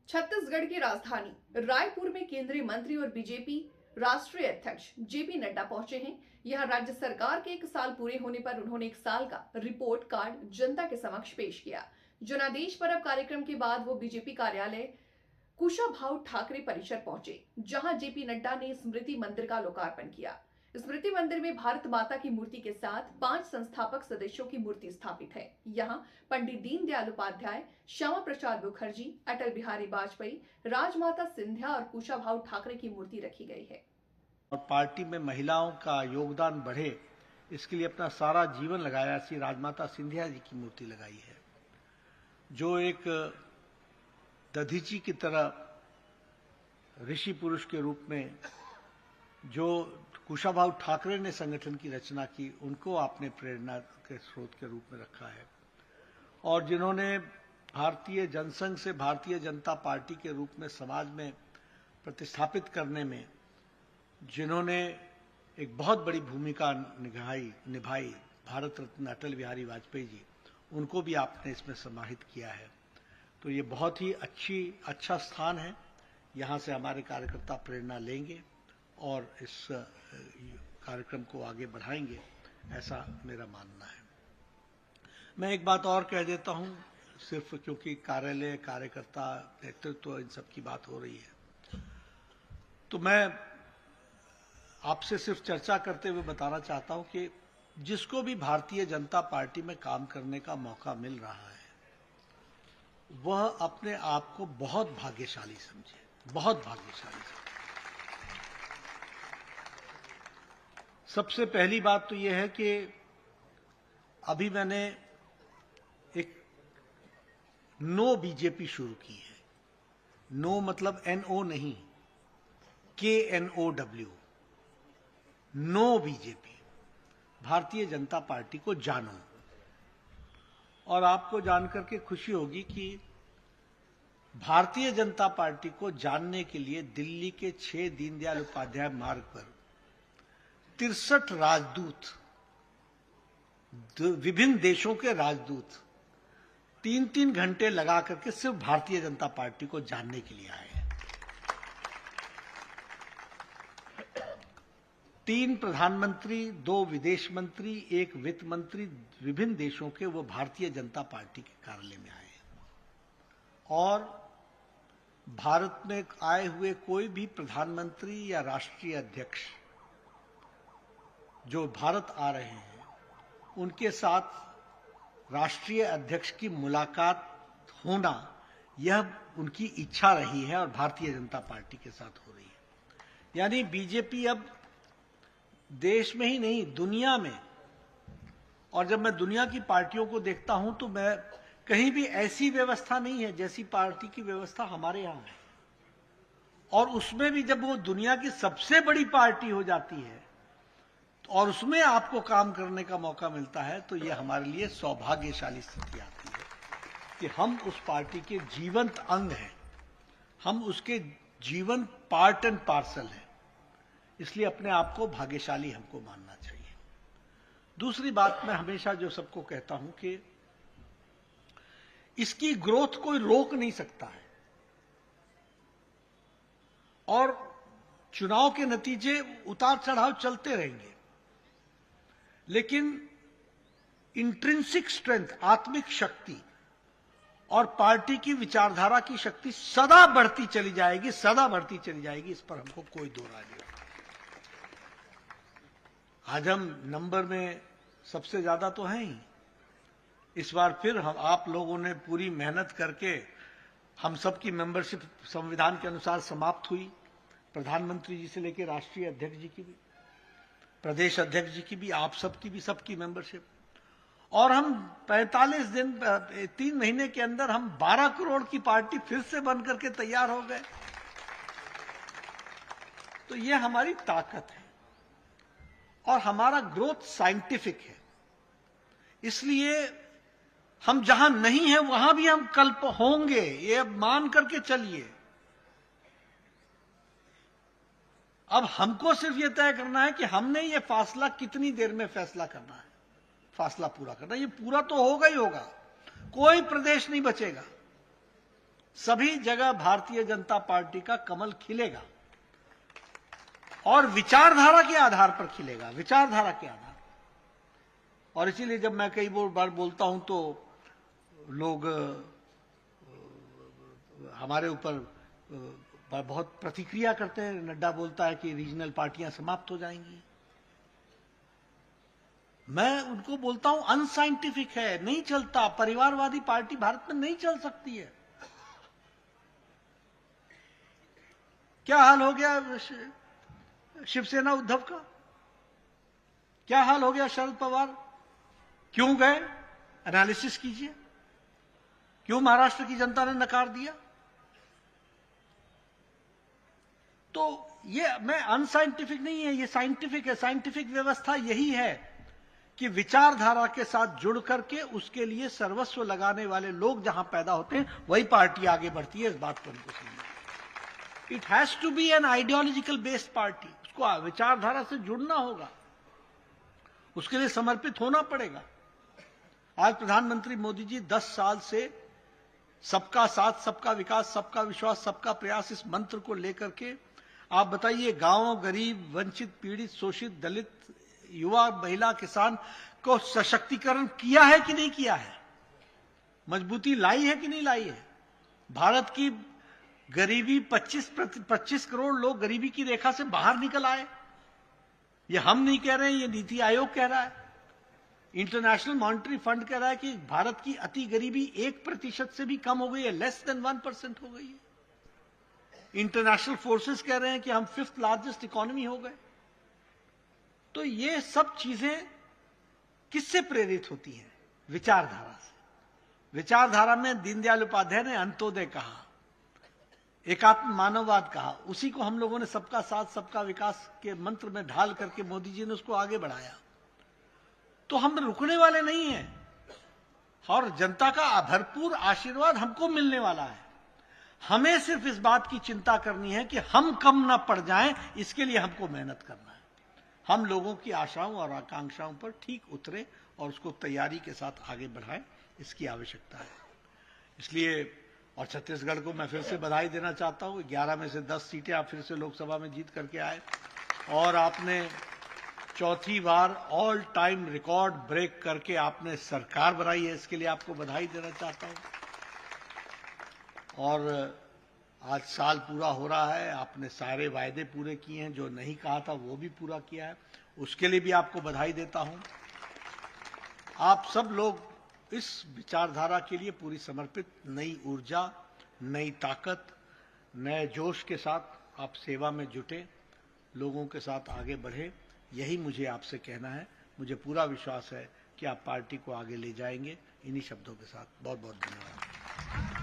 छत्तीसगढ़ की राजधानी रायपुर में केंद्रीय मंत्री और बीजेपी राष्ट्रीय अध्यक्ष जेपी नड्डा पहुंचे हैं। यहां राज्य सरकार के 1 साल पूरे होने पर उन्होंने 1 साल का रिपोर्ट कार्ड जनता के समक्ष पेश किया। जनादेश पर्व कार्यक्रम के बाद वो बीजेपी कार्यालय कुशाभाऊ ठाकरे परिसर पहुंचे, जहां जेपी नड्डा ने स्मृति मंदिर का लोकार्पण किया। स्मृति मंदिर में भारत माता की मूर्ति के साथ 5 संस्थापक सदस्यों की मूर्ति स्थापित है। यहाँ पंडित दीनदयाल उपाध्याय, श्यामा प्रसाद मुखर्जी, अटल बिहारी वाजपेयी, राजमाता सिंधिया और कुशाभाऊ ठाकरे की मूर्ति रखी गई है। और पार्टी में महिलाओं का योगदान बढ़े, इसके लिए अपना सारा जीवन लगाया। ऐसी राजमाता सिंधिया जी की मूर्ति लगाई है, जो एक दधीची की तरह ऋषि पुरुष के रूप में जो कुशाभाऊ ठाकरे ने संगठन की रचना की, उनको आपने प्रेरणा के स्रोत के रूप में रखा है। और जिन्होंने भारतीय जनसंघ से भारतीय जनता पार्टी के रूप में समाज में प्रतिस्थापित करने में जिन्होंने एक बहुत बड़ी भूमिका निभाई, भारत रत्न अटल बिहारी वाजपेयी जी, उनको भी आपने इसमें समाहित किया है। तो ये बहुत ही अच्छा स्थान है। यहाँ से हमारे कार्यकर्ता प्रेरणा लेंगे और इस कार्यक्रम को आगे बढ़ाएंगे, ऐसा मेरा मानना है। मैं एक बात और कह देता हूं, सिर्फ क्योंकि कार्यालय, कार्यकर्ता, नेतृत्व, इन सब की बात हो रही है, तो मैं आपसे सिर्फ चर्चा करते हुए बताना चाहता हूं कि जिसको भी भारतीय जनता पार्टी में काम करने का मौका मिल रहा है, वह अपने आप को बहुत भाग्यशाली समझे, बहुत भाग्यशाली समझे। सबसे पहली बात तो यह है कि अभी मैंने एक नो बीजेपी शुरू की है। नो मतलब NO नहीं, KNOW, no BJP, Bharatiya Janata party को जानो। और आपको जानकर के खुशी होगी कि भारतीय जनता पार्टी को जानने के लिए दिल्ली के 6 दीनदयाल उपाध्याय मार्ग पर 63 राजदूत, विभिन्न देशों के राजदूत 3-3 घंटे लगा करके सिर्फ भारतीय जनता पार्टी को जानने के लिए आए हैं। 3 प्रधानमंत्री, 2 विदेश मंत्री, 1 वित्त मंत्री विभिन्न देशों के, वो भारतीय जनता पार्टी के कार्यालय में आए हैं। और भारत में आए हुए कोई भी प्रधानमंत्री या राष्ट्रीय अध्यक्ष जो भारत आ रहे हैं, उनके साथ राष्ट्रीय अध्यक्ष की मुलाकात होना, यह उनकी इच्छा रही है और भारतीय जनता पार्टी के साथ हो रही है। यानी बीजेपी अब देश में ही नहीं, दुनिया में, और जब मैं दुनिया की पार्टियों को देखता हूं तो मैं कहीं भी ऐसी व्यवस्था नहीं है जैसी पार्टी की व्यवस्था हमारे यहां है। और उसमें भी जब वो दुनिया की सबसे बड़ी पार्टी हो जाती है और उसमें आपको काम करने का मौका मिलता है, तो ये हमारे लिए सौभाग्यशाली स्थिति आती है कि हम उस पार्टी के जीवंत अंग हैं, हम उसके जीवन पार्ट एंड पार्सल हैं। इसलिए अपने आप को भाग्यशाली हमको मानना चाहिए। दूसरी बात मैं हमेशा जो सबको कहता हूं कि इसकी ग्रोथ कोई रोक नहीं सकता है, और चुनाव के नतीजे उतार चढ़ाव चलते रहेंगे, लेकिन इंट्रिंसिक स्ट्रेंथ, आत्मिक शक्ति और पार्टी की विचारधारा की शक्ति सदा बढ़ती चली जाएगी, सदा बढ़ती चली जाएगी। इस पर हमको कोई दो राय नहीं। आज हम नंबर में सबसे ज्यादा तो हैं ही। इस बार फिर हम, आप लोगों ने पूरी मेहनत करके हम सबकी मेंबरशिप संविधान के अनुसार समाप्त हुई। प्रधानमंत्री जी से लेकर राष्ट्रीय अध्यक्ष जी की भी, प्रदेश अध्यक्ष जी की भी, आप सबकी भी, सबकी मेंबरशिप। और हम 45 दिन, 3 महीने के अंदर हम 12 करोड़ की पार्टी फिर से बन करके तैयार हो गए। तो ये हमारी ताकत है और हमारा ग्रोथ साइंटिफिक है। इसलिए हम जहां नहीं है वहां भी हम कल होंगे, ये मान करके चलिए। अब हमको सिर्फ ये तय करना है कि हमने ये फासला कितनी देर में फैसला करना है, फासला पूरा करना। ये पूरा तो होगा ही होगा, कोई प्रदेश नहीं बचेगा, सभी जगह भारतीय जनता पार्टी का कमल खिलेगा और विचारधारा के आधार पर खिलेगा, विचारधारा के आधार। और इसीलिए जब मैं कई बार बोलता हूं तो लोग हमारे ऊपर बहुत प्रतिक्रिया करते हैं। नड्डा बोलता है कि रीजनल पार्टियां समाप्त हो जाएंगी। मैं उनको बोलता हूं अनसाइंटिफिक है, नहीं चलता। परिवारवादी पार्टी भारत में नहीं चल सकती है। क्या हाल हो गया शिवसेना उद्धव का? क्या हाल हो गया शरद पवार? क्यों गए? एनालिसिस कीजिए। क्यों महाराष्ट्र की जनता ने नकार दिया? तो ये मैं अनसाइंटिफिक नहीं है, ये साइंटिफिक है। साइंटिफिक व्यवस्था यही है कि विचारधारा के साथ जुड़ करके उसके लिए सर्वस्व लगाने वाले लोग जहां पैदा होते हैं वही पार्टी आगे बढ़ती है। इस बात को उनको समझना। It has to be an ideological based party. उसको विचारधारा से जुड़ना होगा, उसके लिए समर्पित होना पड़ेगा। आज प्रधानमंत्री मोदी जी 10 साल से सबका साथ, सबका विकास, सबका विश्वास, सबका प्रयास इस मंत्र को लेकर के आप बताइए, गांव, गरीब, वंचित, पीड़ित, शोषित, दलित, युवा, महिला, किसान को सशक्तिकरण किया है कि नहीं किया है? मजबूती लाई है कि नहीं लाई है? भारत की गरीबी 25 करोड़ लोग गरीबी की रेखा से बाहर निकल आए। ये हम नहीं कह रहे हैं, ये नीति आयोग कह रहा है। इंटरनेशनल मॉनिटरी फंड कह रहा है कि भारत की अति गरीबी 1% से भी कम हो गई है, लेस देन 1% हो गई है। इंटरनेशनल फोर्सेस कह रहे हैं कि हम 5th लार्जेस्ट इकोनॉमी हो गए। तो ये सब चीजें किससे प्रेरित होती हैं? विचारधारा से। विचारधारा में दीनदयाल उपाध्याय ने अंत्योदय कहा, एकात्म मानववाद कहा। उसी को हम लोगों ने सबका साथ, सबका विकास के मंत्र में ढाल करके मोदी जी ने उसको आगे बढ़ाया। तो हम रुकने वाले नहीं हैं और जनता का भरपूर आशीर्वाद हमको मिलने वाला है। हमें सिर्फ इस बात की चिंता करनी है कि हम कम ना पड़ जाएं, इसके लिए हमको मेहनत करना है। हम लोगों की आशाओं और आकांक्षाओं पर ठीक उतरे और उसको तैयारी के साथ आगे बढ़ाएं, इसकी आवश्यकता है। इसलिए और छत्तीसगढ़ को मैं फिर से बधाई देना चाहता हूं। 11 में से 10 सीटें आप फिर से लोकसभा में जीत करके आए और आपने चौथी बार ऑल टाइम रिकॉर्ड ब्रेक करके आपने सरकार बनाई है। इसके लिए आपको बधाई देना चाहता हूं। और आज साल पूरा हो रहा है, आपने सारे वायदे पूरे किए हैं, जो नहीं कहा था वो भी पूरा किया है, उसके लिए भी आपको बधाई देता हूं। आप सब लोग इस विचारधारा के लिए पूरी समर्पित, नई ऊर्जा, नई ताकत, नए जोश के साथ आप सेवा में जुटे, लोगों के साथ आगे बढ़े, यही मुझे आपसे कहना है। मुझे पूरा विश्वास है कि आप पार्टी को आगे ले जाएंगे। इन्हीं शब्दों के साथ बहुत बहुत धन्यवाद।